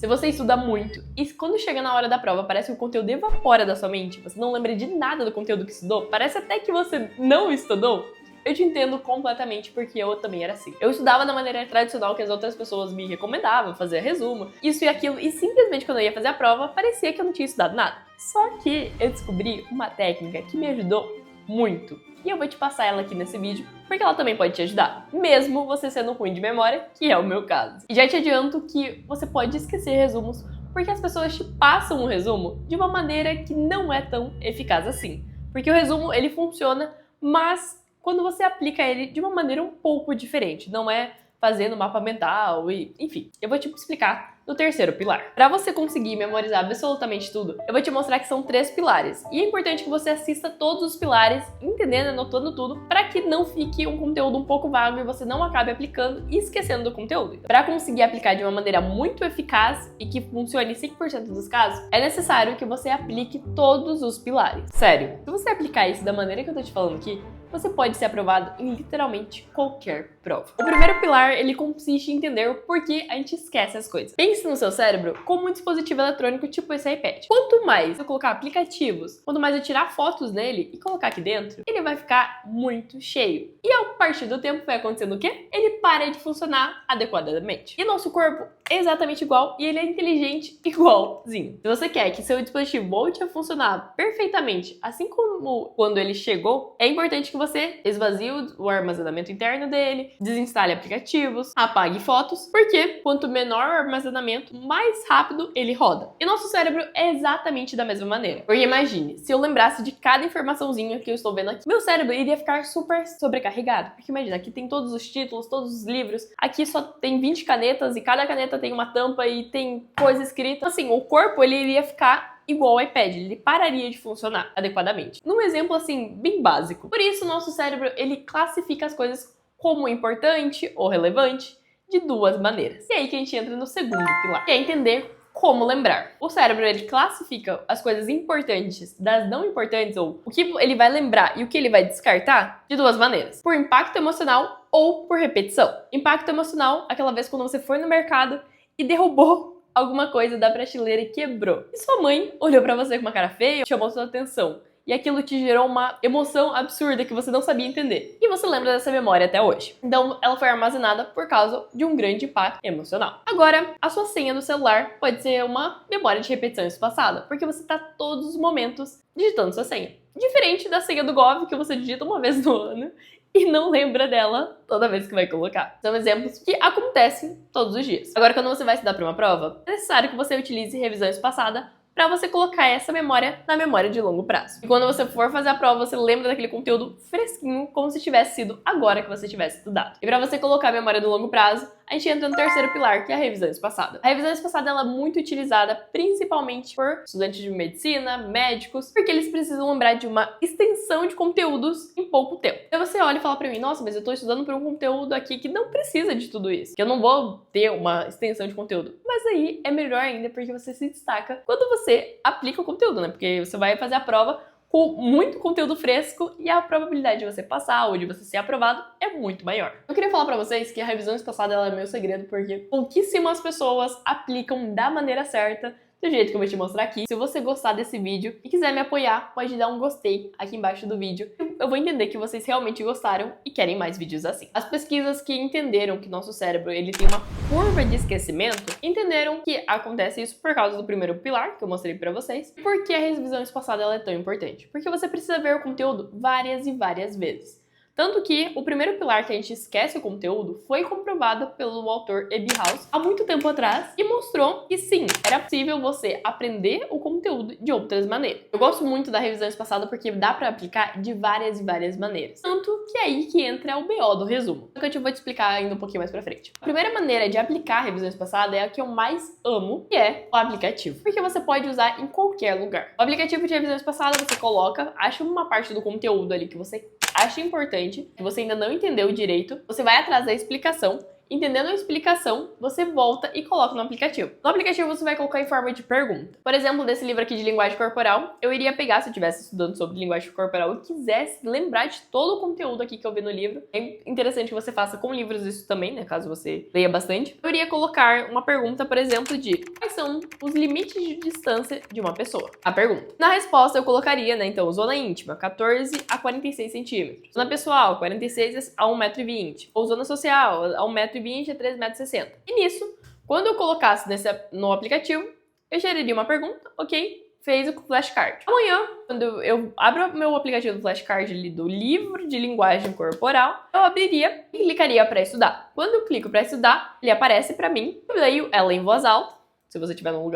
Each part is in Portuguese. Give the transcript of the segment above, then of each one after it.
Se você estuda muito e quando chega na hora da prova parece que o conteúdo evapora da sua mente, você não lembra de nada do conteúdo que estudou, parece até que você não estudou, eu te entendo completamente porque eu também era assim. Eu estudava da maneira tradicional que as outras pessoas me recomendavam, fazia resumo, isso e aquilo, e simplesmente quando eu ia fazer a prova, parecia que eu não tinha estudado nada. Só que eu descobri uma técnica que me ajudou muito. E eu vou te passar ela aqui nesse vídeo, porque ela também pode te ajudar, mesmo você sendo ruim de memória, que é o meu caso. E já te adianto que você pode esquecer resumos, porque as pessoas te passam um resumo de uma maneira que não é tão eficaz assim. Porque o resumo, ele funciona, mas quando você aplica ele de uma maneira um pouco diferente, não é fazendo mapa mental e, enfim, eu vou te explicar no terceiro pilar. Para você conseguir memorizar absolutamente tudo, eu vou te mostrar que são 3 pilares. E é importante que você assista todos os pilares, entendendo, anotando tudo, para que não fique um conteúdo um pouco vago e você não acabe aplicando e esquecendo do conteúdo. Para conseguir aplicar de uma maneira muito eficaz e que funcione em 100% dos casos, é necessário que você aplique todos os pilares. Sério, se você aplicar isso da maneira que eu tô te falando aqui, você pode ser aprovado em literalmente qualquer prova. O primeiro pilar, ele consiste em entender o porquê a gente esquece as coisas. Pense no seu cérebro como um dispositivo eletrônico tipo esse iPad. Quanto mais eu colocar aplicativos, quanto mais eu tirar fotos nele e colocar aqui dentro, ele vai ficar muito cheio. E a partir do tempo vai acontecendo o quê? Ele para de funcionar adequadamente. E nosso corpo é exatamente igual e ele é inteligente igualzinho. Se você quer que seu dispositivo volte a funcionar perfeitamente, assim como quando ele chegou, é importante que você esvazie o armazenamento interno dele, desinstale aplicativos, apague fotos, porque quanto menor o armazenamento, mais rápido ele roda. E nosso cérebro é exatamente da mesma maneira. Porque imagine, se eu lembrasse de cada informaçãozinha que eu estou vendo aqui, meu cérebro iria ficar super sobrecarregado. Porque imagina, aqui tem todos os títulos, todos os livros, aqui só tem 20 canetas e cada caneta tem uma tampa e tem coisa escrita. Assim, o corpo ele iria ficar igual ao iPad, ele pararia de funcionar adequadamente. Num exemplo assim, bem básico. Por isso, nosso cérebro, ele classifica as coisas como importante ou relevante de 2 maneiras. E aí que a gente entra no segundo pilar, que é entender como lembrar. O cérebro, ele classifica as coisas importantes das não importantes, ou o que ele vai lembrar e o que ele vai descartar, de 2 maneiras. Por impacto emocional ou por repetição. Impacto emocional, aquela vez quando você foi no mercado e derrubou alguma coisa da prateleira e quebrou. E sua mãe olhou pra você com uma cara feia, chamou sua atenção. E aquilo te gerou uma emoção absurda que você não sabia entender. E você lembra dessa memória até hoje. Então, ela foi armazenada por causa de um grande impacto emocional. Agora, a sua senha do celular pode ser uma memória de repetição espaçada, porque você está todos os momentos digitando sua senha. Diferente da senha do Gov, que você digita uma vez no ano e não lembra dela toda vez que vai colocar. São exemplos que acontecem todos os dias. Agora, quando você vai estudar para uma prova, é necessário que você utilize revisão espaçada para você colocar essa memória na memória de longo prazo. E quando você for fazer a prova, você lembra daquele conteúdo fresquinho, como se tivesse sido agora que você tivesse estudado. E para você colocar a memória do longo prazo, a gente entra no terceiro pilar, que é a revisão espaçada. A revisão espaçada ela é muito utilizada principalmente por estudantes de medicina, médicos, porque eles precisam lembrar de uma extensão de conteúdos em pouco tempo. Então você olha e fala para mim, nossa, mas eu tô estudando por um conteúdo aqui que não precisa de tudo isso, que eu não vou ter uma extensão de conteúdo. Mas aí é melhor ainda porque você se destaca quando você aplica o conteúdo, né? Porque você vai fazer a prova com muito conteúdo fresco e a probabilidade de você passar ou de você ser aprovado é muito maior. Eu queria falar pra vocês que a revisão espaçada ela é meu segredo porque pouquíssimas pessoas aplicam da maneira certa, do jeito que eu vou te mostrar aqui. Se você gostar desse vídeo e quiser me apoiar, pode dar um gostei aqui embaixo do vídeo. Eu vou entender que vocês realmente gostaram e querem mais vídeos assim. As pesquisas que entenderam que nosso cérebro ele tem uma curva de esquecimento, entenderam que acontece isso por causa do primeiro pilar, que eu mostrei pra vocês. E por que a revisão espaçada ela é tão importante? Porque você precisa ver o conteúdo várias e várias vezes. Tanto que o primeiro pilar que a gente esquece o conteúdo foi comprovado pelo autor Ebbinghaus há muito tempo atrás e mostrou que sim, era possível você aprender o conteúdo de outras maneiras. Eu gosto muito da revisão espaçada porque dá pra aplicar de várias e várias maneiras. Tanto que é aí que entra o BO do resumo, que eu vou te explicar ainda um pouquinho mais pra frente. A primeira maneira de aplicar a revisão espaçada é a que eu mais amo, que é o aplicativo. Porque você pode usar em qualquer lugar. O aplicativo de revisão espaçada você coloca, acha uma parte do conteúdo ali que você acha importante, que você ainda não entendeu direito, você vai atrás da explicação entendendo a explicação, você volta e coloca no aplicativo. No aplicativo você vai colocar em forma de pergunta. Por exemplo, desse livro aqui de linguagem corporal, eu iria pegar, se eu estivesse estudando sobre linguagem corporal e quisesse lembrar de todo o conteúdo aqui que eu vi no livro. É interessante que você faça com livros isso também, né, caso você leia bastante. Eu iria colocar uma pergunta, por exemplo, de quais são os limites de distância de uma pessoa? A pergunta. Na resposta eu colocaria, né, então, zona íntima, 14 a 46 centímetros. Zona pessoal, 46 a 1,20 m. Ou zona social, a 1,20 m a 3,60 m. E nisso, quando eu colocasse no aplicativo, eu geraria uma pergunta, ok, fez o flashcard. Amanhã, quando eu abro meu aplicativo do flashcard ali do livro de linguagem corporal, eu abriria e clicaria para estudar. Quando eu clico para estudar, ele aparece para mim, eu leio ela em voz alta, se você estiver num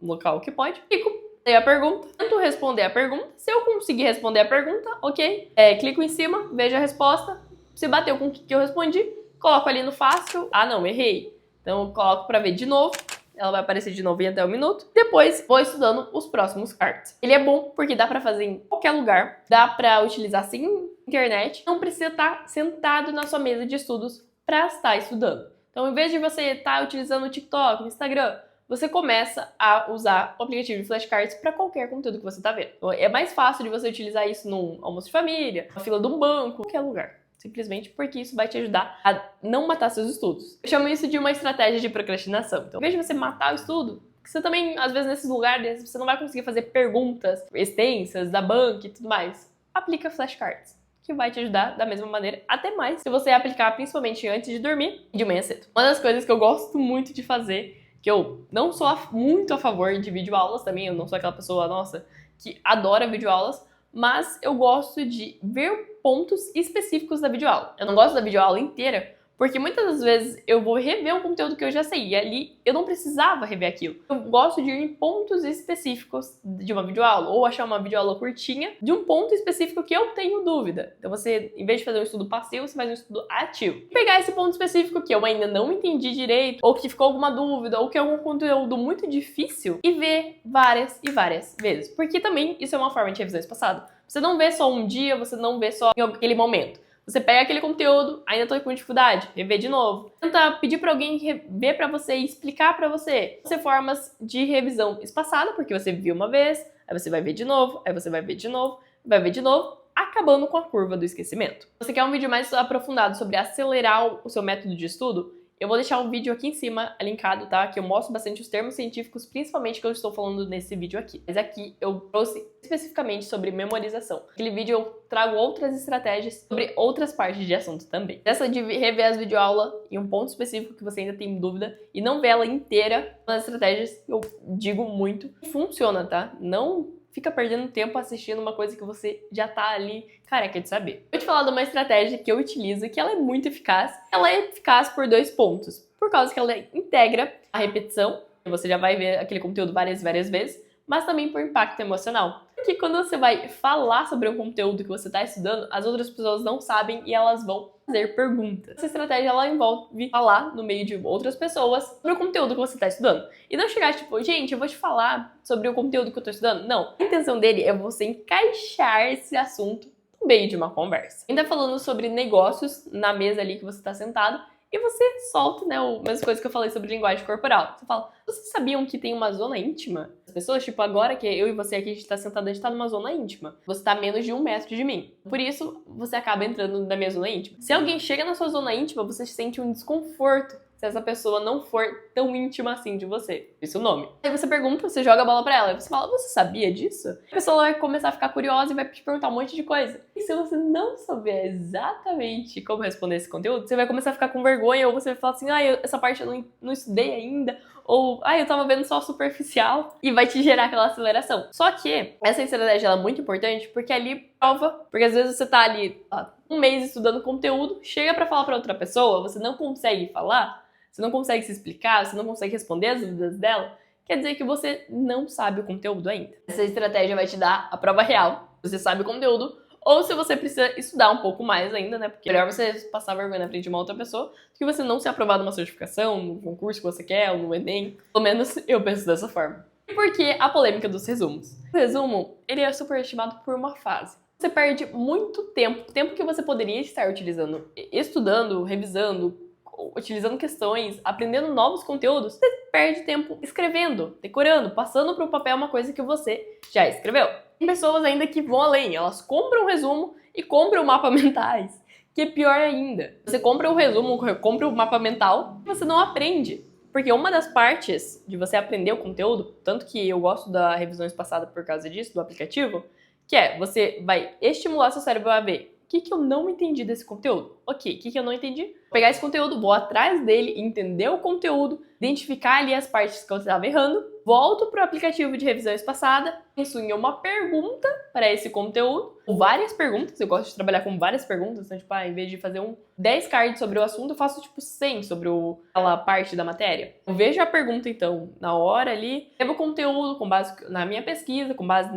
local que pode, clico, leio a pergunta, tento responder a pergunta, se eu conseguir responder a pergunta, ok, clico em cima, vejo a resposta, se bateu com o que eu respondi, coloco ali no fácil, ah não, errei, então eu coloco para ver de novo, ela vai aparecer de novo em até um minuto. Depois, vou estudando os próximos cards. Ele é bom porque dá pra fazer em qualquer lugar. Dá pra utilizar sem internet. Não precisa estar sentado na sua mesa de estudos pra estar estudando. Então, em vez de você estar utilizando o TikTok, o Instagram, você começa a usar o aplicativo de flashcards para qualquer conteúdo que você está vendo. Então, é mais fácil de você utilizar isso num almoço de família, na fila de um banco, qualquer lugar. Simplesmente porque isso vai te ajudar a não matar seus estudos. Eu chamo isso de uma estratégia de procrastinação. Então, em vez de você matar o estudo, você também, às vezes, nesses lugares, você não vai conseguir fazer perguntas extensas da banca e tudo mais. Aplica flashcards, que vai te ajudar da mesma maneira, até mais, se você aplicar principalmente antes de dormir e de manhã cedo. Uma das coisas que eu gosto muito de fazer, que eu não sou muito a favor de videoaulas também, eu não sou aquela pessoa, nossa, que adora videoaulas, mas eu gosto de ver pontos específicos da videoaula. Eu não gosto da videoaula inteira, porque muitas das vezes eu vou rever um conteúdo que eu já sei, e ali eu não precisava rever aquilo. Eu gosto de ir em pontos específicos de uma videoaula, ou achar uma videoaula curtinha de um ponto específico que eu tenho dúvida. Então você, em vez de fazer um estudo passivo, você faz um estudo ativo. Pegar esse ponto específico que eu ainda não entendi direito, ou que ficou alguma dúvida, ou que é algum conteúdo muito difícil, e ver várias e várias vezes. Porque também isso é uma forma de revisão espaçada. Você não vê só um dia, você não vê só em aquele momento. Você pega aquele conteúdo, ainda tô com dificuldade, rever de novo. Tenta pedir pra alguém rever pra você e explicar pra você. Você formas de revisão espaçada, porque você viu uma vez, aí você vai ver de novo, aí você vai ver de novo, vai ver de novo, acabando com a curva do esquecimento. Se você quer um vídeo mais aprofundado sobre acelerar o seu método de estudo, eu vou deixar um vídeo aqui em cima linkado, tá? Que eu mostro bastante os termos científicos, principalmente que eu estou falando nesse vídeo aqui. Mas aqui eu trouxe especificamente sobre memorização. Naquele vídeo eu trago outras estratégias sobre outras partes de assunto também. Essa de rever as videoaulas em um ponto específico que você ainda tem dúvida e não ver ela inteira, uma das estratégias que eu digo muito, funciona, tá? Não fica perdendo tempo assistindo uma coisa que você já tá ali careca de saber. Vou te falar de uma estratégia que eu utilizo, que ela é muito eficaz. Ela é eficaz por 2 pontos. Por causa que ela integra a repetição, você já vai ver aquele conteúdo várias vezes, mas também por impacto emocional. Porque quando você vai falar sobre um conteúdo que você está estudando, as outras pessoas não sabem e elas vão fazer perguntas. Essa estratégia, ela envolve falar no meio de outras pessoas sobre o conteúdo que você está estudando. E não chegar tipo, gente, eu vou te falar sobre o conteúdo que eu estou estudando. Não, a intenção dele é você encaixar esse assunto no meio de uma conversa. Ainda falando sobre negócios na mesa ali que você está sentado, e você solta, né, as mesmas coisas que eu falei sobre linguagem corporal. Você fala, vocês sabiam que tem uma zona íntima? As pessoas, tipo, agora que eu e você aqui, a gente tá sentado, a gente tá numa zona íntima. Você tá a menos de 1 metro de mim. Por isso, você acaba entrando na minha zona íntima. Se alguém chega na sua zona íntima, você sente um desconforto se essa pessoa não for tão íntima assim de você. Esse é o nome. Aí você pergunta, você joga a bola pra ela, e você fala, você sabia disso? A pessoa vai começar a ficar curiosa e vai te perguntar um monte de coisa. E se você não souber exatamente como responder esse conteúdo, você vai começar a ficar com vergonha, ou você vai falar assim, essa parte eu não estudei ainda, ou, eu tava vendo só superficial, e vai te gerar aquela aceleração. Só que essa estratégia ela é muito importante, porque ali prova, porque às vezes você tá ali, um mês estudando conteúdo, chega pra falar pra outra pessoa, você não consegue falar, você não consegue se explicar, você não consegue responder as dúvidas dela, quer dizer que você não sabe o conteúdo ainda. Essa estratégia vai te dar a prova real, você sabe o conteúdo, ou se você precisa estudar um pouco mais ainda, né? Porque é melhor você passar vergonha na frente de uma outra pessoa do que você não ser aprovado numa certificação, no concurso que você quer, ou no Enem. Pelo menos eu penso dessa forma. E por que a polêmica dos resumos? O resumo, ele é superestimado por uma fase. Você perde muito tempo, tempo que você poderia estar utilizando, estudando, revisando, utilizando questões, aprendendo novos conteúdos, você perde tempo escrevendo, decorando, passando para o papel uma coisa que você já escreveu. Tem pessoas ainda que vão além, elas compram um resumo e compram mapa mentais, que é pior ainda. Você compra o resumo, compra o mapa mental e você não aprende. Porque uma das partes de você aprender o conteúdo, tanto que eu gosto da revisões passadas por causa disso, do aplicativo, que é, você vai estimular seu cérebro a ver o que eu não entendi desse conteúdo. Ok, o que eu não entendi? Vou pegar esse conteúdo, vou atrás dele, entender o conteúdo, identificar ali as partes que eu estava errando, volto para o aplicativo de revisões passada, penso em uma pergunta para esse conteúdo, ou várias perguntas, eu gosto de trabalhar com várias perguntas, então, tipo, em vez de fazer 10 cards sobre o assunto, eu faço, 100 sobre aquela parte da matéria. Eu vejo a pergunta, então, na hora ali, levo o conteúdo com base na minha pesquisa, com base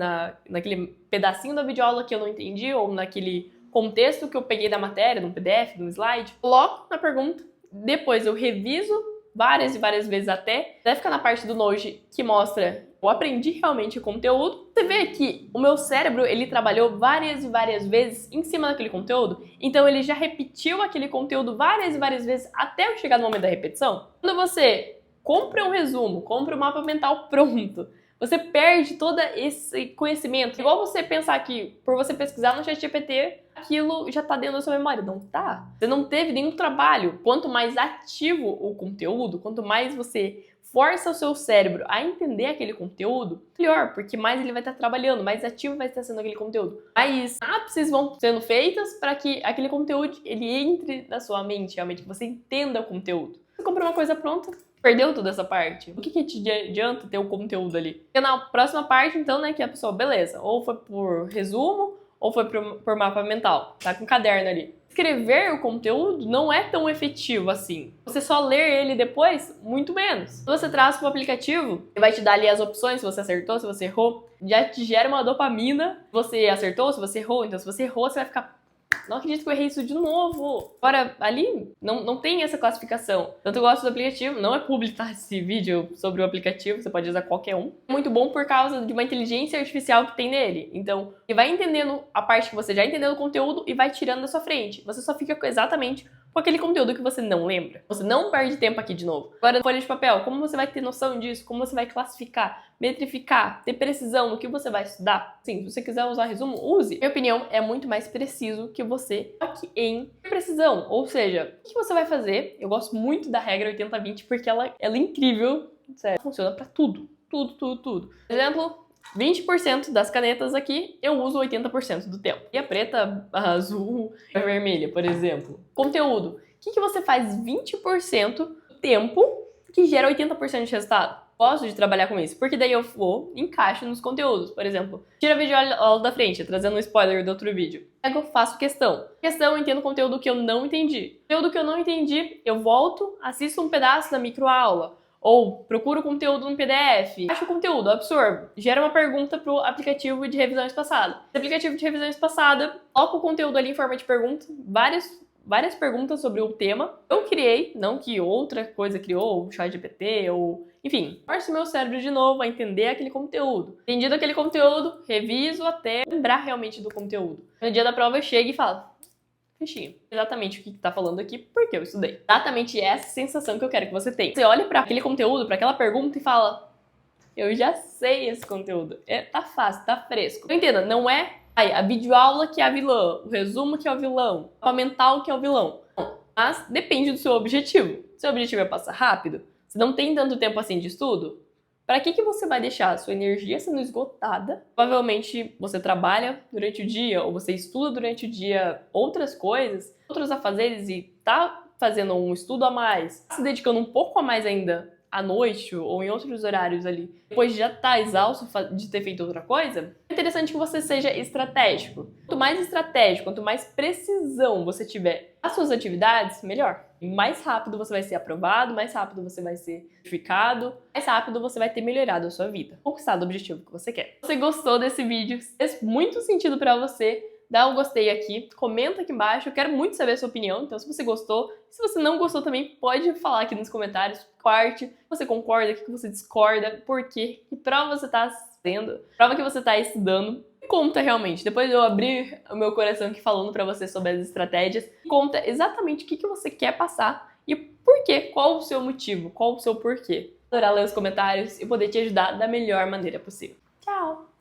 naquele pedacinho da videoaula que eu não entendi, ou naquele contexto que eu peguei da matéria, num PDF, num slide, coloco na pergunta, depois eu reviso várias e várias vezes até ficar na parte do Notion que mostra eu aprendi realmente o conteúdo. Você vê que o meu cérebro, ele trabalhou várias e várias vezes em cima daquele conteúdo, então ele já repetiu aquele conteúdo várias e várias vezes até eu chegar no momento da repetição. Quando você compra um resumo, compra um mapa mental pronto, você perde todo esse conhecimento. Igual você pensar que, por você pesquisar no ChatGPT, aquilo já tá dentro da sua memória. Não tá. Você não teve nenhum trabalho. Quanto mais ativo o conteúdo, quanto mais você força o seu cérebro a entender aquele conteúdo, melhor, porque mais ele vai estar trabalhando, mais ativo vai estar sendo aquele conteúdo. Mais sinapses vão sendo feitas para que aquele conteúdo ele entre na sua mente, realmente, que você entenda o conteúdo. Você compra uma coisa pronta, perdeu toda essa parte. O que te adianta ter o conteúdo ali? Porque na próxima parte, então, né, que a pessoa, beleza, ou foi por resumo, ou foi por mapa mental, tá com um caderno ali. Escrever o conteúdo não é tão efetivo assim. Você só ler ele depois, muito menos. Se você traz para o aplicativo, ele vai te dar ali as opções, se você acertou, se você errou. Já te gera uma dopamina. Se você acertou, se você errou. Então, se você errou, você vai ficar... Não acredito que eu errei isso de novo. Agora, ali não tem essa classificação. Tanto eu gosto do aplicativo, não é publicar esse vídeo sobre o aplicativo, você pode usar qualquer um. É muito bom por causa de uma inteligência artificial que tem nele. Então, ele vai entendendo a parte que você já entendeu do conteúdo e vai tirando da sua frente. Você só fica exatamente com aquele conteúdo que você não lembra. Você não perde tempo aqui de novo. Agora, folha de papel, como você vai ter noção disso? Como você vai classificar, metrificar, ter precisão no que você vai estudar? Sim, se você quiser usar resumo, use. Minha opinião é muito mais preciso que você foque em precisão. Ou seja, o que você vai fazer? Eu gosto muito da regra 80-20 porque ela é incrível. Sério, funciona pra tudo. Tudo. Por exemplo, 20% das canetas aqui eu uso 80% do tempo. E a preta, a azul e a vermelha, por exemplo. Conteúdo. O que você faz 20% do tempo que gera 80% de resultado? Gosto de trabalhar com isso, porque daí eu vou e encaixo nos conteúdos. Por exemplo, tira a videoaula da frente, trazendo um spoiler do outro vídeo. Eu faço questão. Questão, eu entendo conteúdo que eu não entendi. Conteúdo que eu não entendi, eu volto, assisto um pedaço da microaula. Ou procuro conteúdo no PDF, acho o conteúdo, absorvo, gera uma pergunta pro aplicativo de revisões passadas. Esse aplicativo de revisões passadas, coloco o conteúdo ali em forma de pergunta, várias perguntas sobre o tema. Eu criei, não que outra coisa criou, o ChatGPT, ou... Enfim, forço meu cérebro de novo a entender aquele conteúdo. Entendido aquele conteúdo, reviso até lembrar realmente do conteúdo. No dia da prova eu chego e falo... Fichinho. Exatamente o que tá falando aqui, porque eu estudei. Exatamente essa sensação que eu quero que você tenha. Você olha para aquele conteúdo, para aquela pergunta e fala: eu já sei esse conteúdo. Tá fácil, tá fresco. Entenda, não é a videoaula que é a vilã, o resumo que é o vilão, o mapa mental que é o vilão. Não. Mas depende do seu objetivo. Seu objetivo é passar rápido? Você não tem tanto tempo assim de estudo? Para que você vai deixar a sua energia sendo esgotada? Provavelmente você trabalha durante o dia ou você estuda durante o dia outras coisas, outros afazeres e tá fazendo um estudo a mais, se dedicando um pouco a mais ainda à noite ou em outros horários ali, depois de já estar exausto de ter feito outra coisa, é interessante que você seja estratégico. Quanto mais estratégico, quanto mais precisão você tiver nas suas atividades, melhor. E mais rápido você vai ser aprovado, mais rápido você vai ser certificado, mais rápido você vai ter melhorado a sua vida, conquistado o objetivo que você quer. Se você gostou desse vídeo, fez muito sentido pra você, dá um gostei aqui, comenta aqui embaixo, eu quero muito saber a sua opinião, então se você gostou, se você não gostou também, pode falar aqui nos comentários, parte, você concorda, o que você discorda, por quê, que prova você tá fazendo, prova que você tá estudando, conta realmente. Depois eu abrir o meu coração aqui falando pra você sobre as estratégias, conta exatamente o que você quer passar E por quê? Qual o seu motivo? Qual o seu porquê? Adorar ler os comentários e poder te ajudar da melhor maneira possível. Tchau!